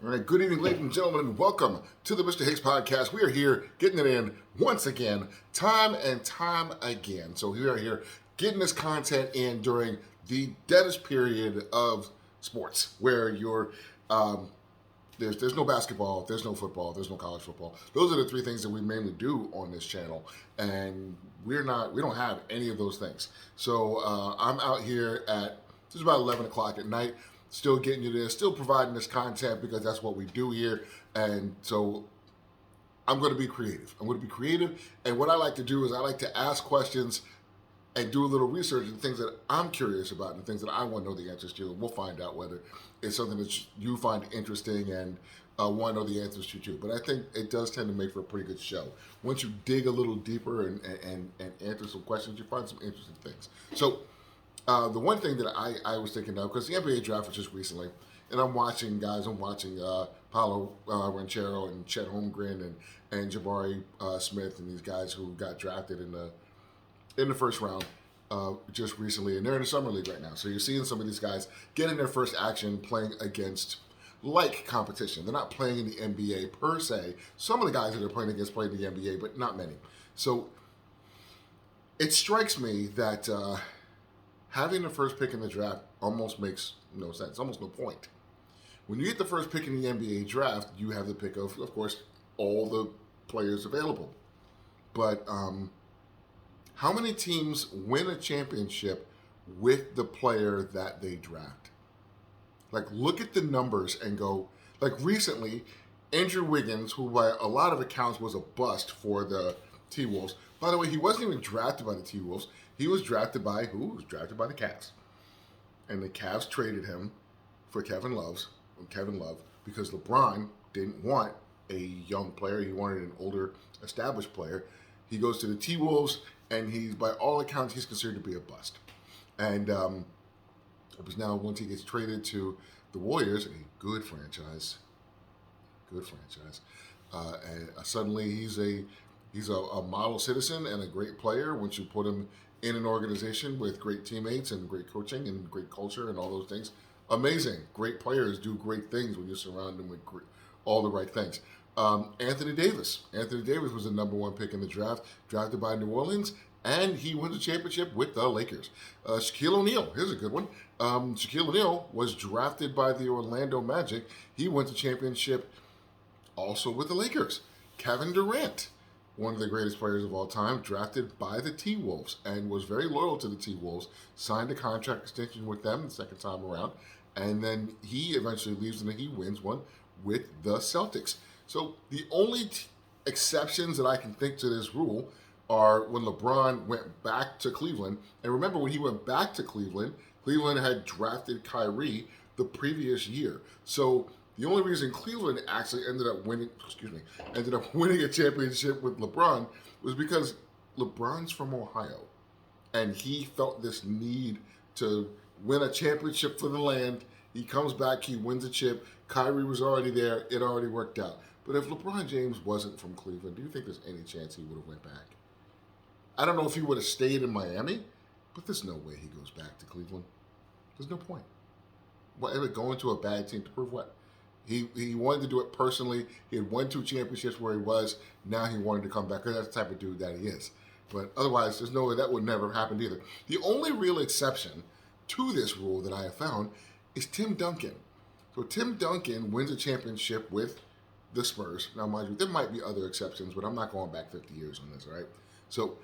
All right, good evening, ladies and gentlemen, and welcome to the Mr. Hicks Podcast. We are here getting it in once again, time and time again. So we are here getting this content in during the deadest period of sports, where there's no basketball, there's no football, there's no college football. Those are the three things that we mainly do on this channel, and we don't have any of those things. So I'm out here at just about 11 o'clock at night, still getting you this, still providing this content because that's what we do here. And so I'm going to be creative. And what I like to do is I like to ask questions and do a little research and things that I'm curious about and things that I want to know the answers to. And we'll find out whether it's something that you find interesting and want to know the answers to too. But I think it does tend to make for a pretty good show. Once you dig a little deeper and answer some questions, you find some interesting things. So the one thing that I was thinking of, because the NBA draft was just recently, and I'm watching Paolo Ranchero and Chet Holmgren and Jabari Smith and these guys who got drafted in the first round just recently, and they're in the summer league right now. So you're seeing some of these guys getting their first action playing against like competition. They're not playing in the NBA per se. Some of the guys that they're playing against play in the NBA, but not many. So it strikes me that having the first pick in the draft almost makes no sense, almost no point. When you get the first pick in the NBA draft, you have the pick of course, all the players available. But how many teams win a championship with the player that they draft? Like, look at the numbers and go, like recently, Andrew Wiggins, who by a lot of accounts was a bust for the T-Wolves. By the way, he wasn't even drafted by the T-Wolves. He was drafted by who? He was drafted by the Cavs. And the Cavs traded him for Kevin Love because LeBron didn't want a young player. He wanted an older, established player. He goes to the T-Wolves, and he's, by all accounts, he's considered to be a bust. And it was now, once he gets traded to the Warriors, a good franchise, and suddenly he's a model citizen and a great player. Once you put him in an organization with great teammates and great coaching and great culture and all those things, amazing. Great players do great things when you surround them with all the right things. Anthony Davis was the number one pick in the draft, drafted by New Orleans, and he wins a championship with the Lakers. Shaquille O'Neal, here's a good one. Shaquille O'Neal was drafted by the Orlando Magic. He wins a championship also with the Lakers. Kevin Durant, one of the greatest players of all time, drafted by the T-Wolves and was very loyal to the T-Wolves, signed a contract extension with them the second time around, and then he eventually leaves and he wins one with the Celtics. So the only exceptions that I can think to this rule are when LeBron went back to Cleveland. And remember, when he went back to Cleveland, Cleveland had drafted Kyrie the previous year. So the only reason Cleveland actually ended up winning a championship with LeBron was because LeBron's from Ohio, and he felt this need to win a championship for the land. He comes back, he wins a chip. Kyrie was already there; it already worked out. But if LeBron James wasn't from Cleveland, do you think there's any chance he would have went back? I don't know if he would have stayed in Miami, but there's no way he goes back to Cleveland. There's no point. Going to a bad team to prove what? He wanted to do it personally. He had won 2 championships where he was. Now he wanted to come back because that's the type of dude that he is. But otherwise, there's no way that would never have happened either. The only real exception to this rule that I have found is Tim Duncan. So Tim Duncan wins a championship with the Spurs. Now, mind you, there might be other exceptions, but I'm not going back 50 years on this, all right? So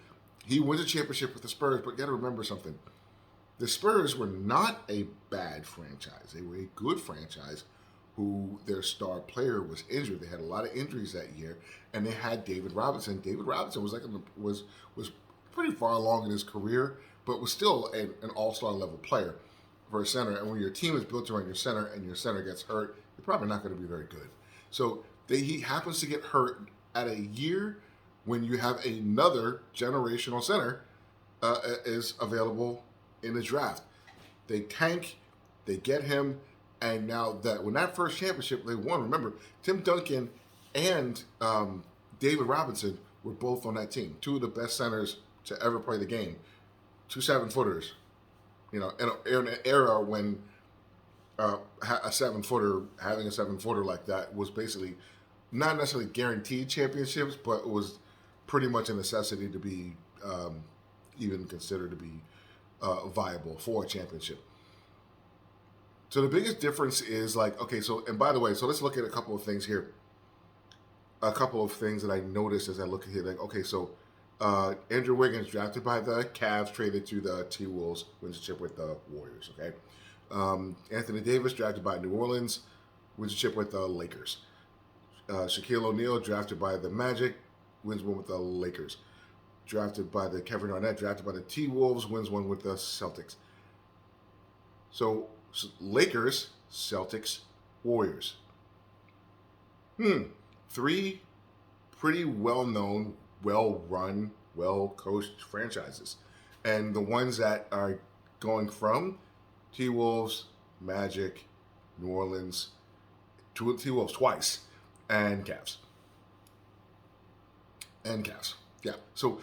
he wins a championship with the Spurs, but you got to remember something. The Spurs were not a bad franchise. They were a good franchise who their star player was injured. They had a lot of injuries that year, and they had David Robinson. David Robinson was pretty far along in his career, but was still an all-star level player for a center. And when your team is built around your center and your center gets hurt, you're probably not going to be very good. So he happens to get hurt at a year when you have another generational center is available in the draft. They tank, they get him, and now when that first championship they won, remember, Tim Duncan and David Robinson were both on that team. 2 of the best centers to ever play the game. 2 7-footers. In an era when a 7-footer, having a 7-footer like that was basically not necessarily guaranteed championships, but it was pretty much a necessity to be even considered to be viable for a championship. So the biggest difference is like, okay, so, and by the way, so let's look at a couple of things here. A couple of things that I noticed as I look at here, like, okay, so Andrew Wiggins drafted by the Cavs, traded to the T-Wolves, wins a chip with the Warriors, okay? Anthony Davis drafted by New Orleans, wins a chip with the Lakers. Shaquille O'Neal drafted by the Magic, wins one with the Lakers. Drafted by the Kevin Garnett, drafted by the T-Wolves, wins one with the Celtics. So Lakers, Celtics, Warriors. Three pretty well-known, well-run, well-coached franchises. And the ones that are going from T-Wolves, Magic, New Orleans, T-Wolves twice, and Cavs. Yeah. So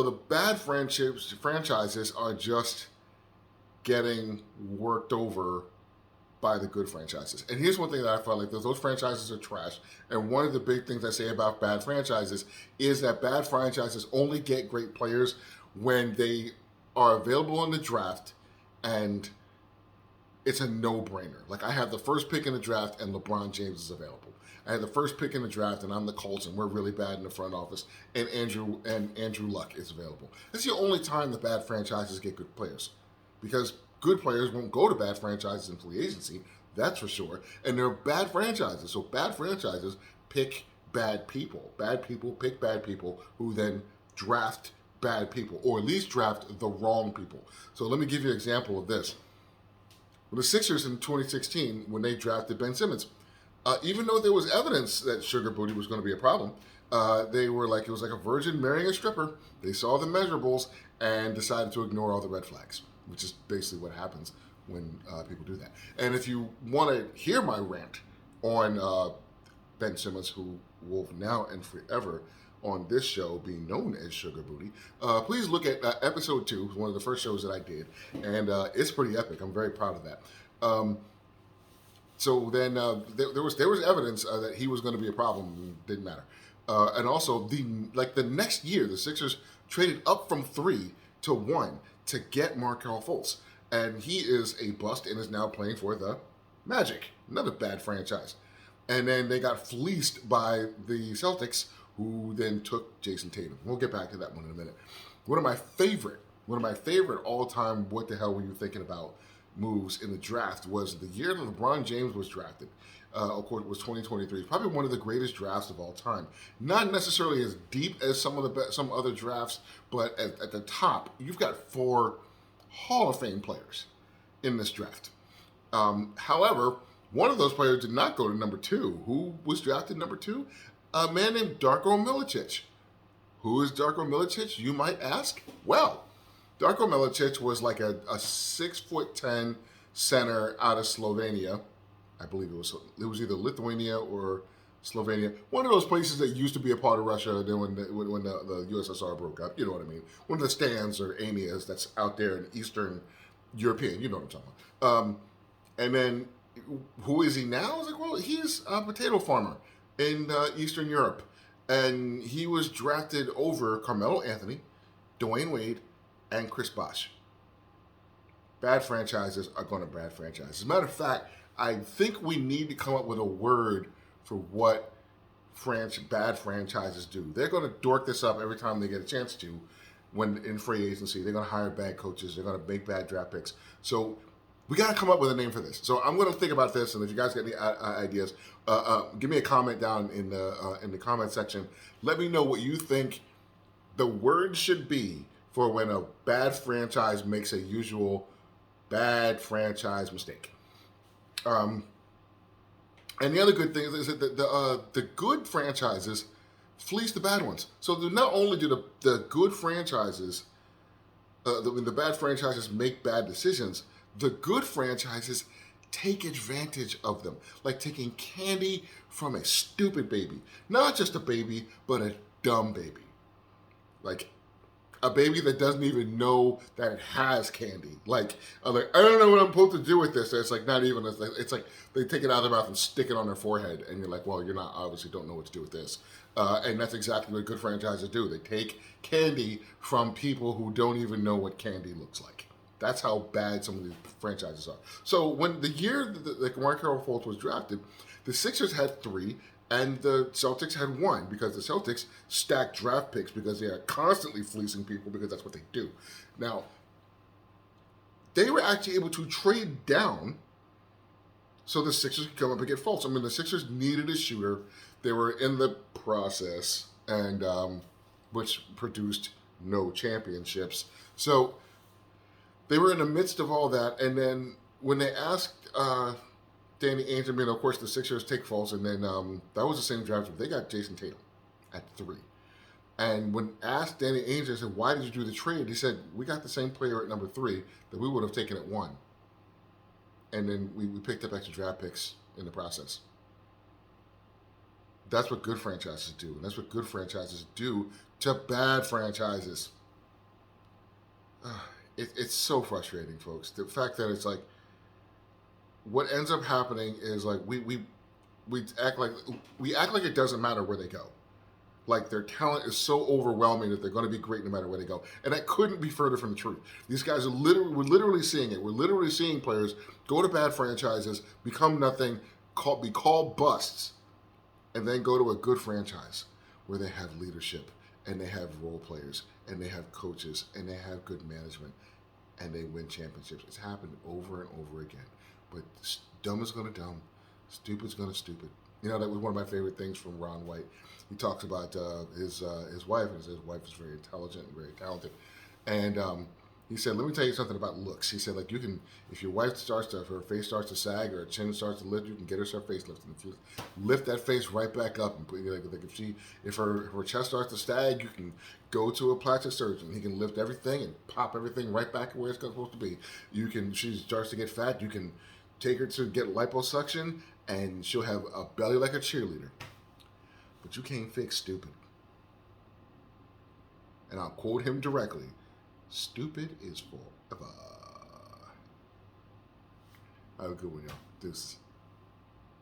the bad franchises are just getting worked over by the good franchises. And here's one thing that I felt like those franchises are trash. And one of the big things I say about bad franchises is that bad franchises only get great players when they are available in the draft and it's a no-brainer. Like, I have the first pick in the draft and LeBron James is available. I had the first pick in the draft and I'm the Colts and we're really bad in the front office and Andrew Luck is available. That's the only time the bad franchises get good players. Because good players won't go to bad franchises in free agency, that's for sure. And they're bad franchises. So bad franchises pick bad people. Bad people pick bad people who then draft bad people, or at least draft the wrong people. So let me give you an example of this. With the Sixers in 2016, when they drafted Ben Simmons, even though there was evidence that sugar booty was going to be a problem, they were like, it was like a virgin marrying a stripper. They saw the measurables and decided to ignore all the red flags, which is basically what happens when people do that. And if you want to hear my rant on Ben Simmons, who will now and forever on this show be known as Sugar Booty, please look at episode 2, one of the first shows that I did, and it's pretty epic. I'm very proud of that. So then there was evidence that he was going to be a problem. Didn't matter. And also the next year, the Sixers traded up from 3 to 1 to get Markelle Fultz, and he is a bust and is now playing for the Magic, another bad franchise. And then they got fleeced by the Celtics, who then took Jason Tatum. We'll get back to that one in a minute. One of my favorite all-time what the hell were you thinking about moves in the draft was the year that LeBron James was drafted. Of course, it was 2023. It's probably one of the greatest drafts of all time. Not necessarily as deep as some other drafts, but at the top, you've got 4 Hall of Fame players in this draft. However, one of those players did not go to number 2. Who was drafted number 2? A man named Darko Milicic. Who is Darko Milicic, you might ask? Well, Darko Milicic was like a 6'10" center out of Slovenia. I believe it was either Lithuania or Slovenia. One of those places that used to be a part of Russia then when the USSR broke up. You know what I mean? One of the stands or amias that's out there in Eastern European. You know what I'm talking about. And then, who is he now? I was like, well, he's a potato farmer in Eastern Europe. And he was drafted over Carmelo Anthony, Dwayne Wade, and Chris Bosh. Bad franchises are going to bad franchises. As a matter of fact, I think we need to come up with a word for what bad franchises do. They're going to dork this up every time they get a chance to when in free agency. They're going to hire bad coaches. They're going to make bad draft picks. So we got to come up with a name for this. So I'm going to think about this, and if you guys get any ideas, give me a comment down in the comment section. Let me know what you think the word should be for when a bad franchise makes a usual bad franchise mistake. And the other good thing is that the good franchises fleece the bad ones. So not only do the good franchises, the bad franchises make bad decisions, the good franchises take advantage of them. Like taking candy from a stupid baby. Not just a baby, but a dumb baby. Like, a baby that doesn't even know that it has candy. Like, I'm like, I don't know what I'm supposed to do with this. It's like not even. It's like they take it out of their mouth and stick it on their forehead, and you're like, well, you're not obviously don't know what to do with this. And that's exactly what good franchises do. They take candy from people who don't even know what candy looks like. That's how bad some of these franchises are. So when the year that Markelle Fultz was drafted, the Sixers had 3 and the Celtics had 1 because the Celtics stacked draft picks because they are constantly fleecing people because that's what they do. Now, they were actually able to trade down so the Sixers could come up and get Fultz. I mean, the Sixers needed a shooter. They were in the process, and which produced no championships. So they were in the midst of all that, and then when they asked Danny Ainge, I mean, of course, the Sixers take Fultz, and then that was the same draft. They got Jason Tatum at 3. And when asked Danny Ainge, I said, why did you do the trade? He said, we got the same player at number 3 that we would have taken at 1. And then we picked up extra draft picks in the process. That's what good franchises do. And that's what good franchises do to bad franchises. It's so frustrating, folks. The fact that it's like, what ends up happening is like we act like it doesn't matter where they go. Like their talent is so overwhelming that they're going to be great no matter where they go, and that couldn't be further from the truth. These guys we're literally seeing it. We're literally seeing players go to bad franchises, become nothing, be called busts, and then go to a good franchise where they have leadership and they have role players and they have coaches and they have good management and they win championships. It's happened over and over again. But dumb is going to dumb, stupid is going to stupid. You know, that was one of my favorite things from Ron White. He talks about his wife, and his wife is very intelligent and very talented. And he said, let me tell you something about looks. He said, like, you can, if your wife her face starts to sag or her chin starts to lift, you can get her face lifted. If you lift that face right back up and put, like if her chest starts to sag, you can go to a plastic surgeon. He can lift everything and pop everything right back where it's supposed to be. She starts to get fat, you can take her to get liposuction, and she'll have a belly like a cheerleader. But you can't fix stupid. And I'll quote him directly. Stupid is forever. Have a good one, y'all. Deuces.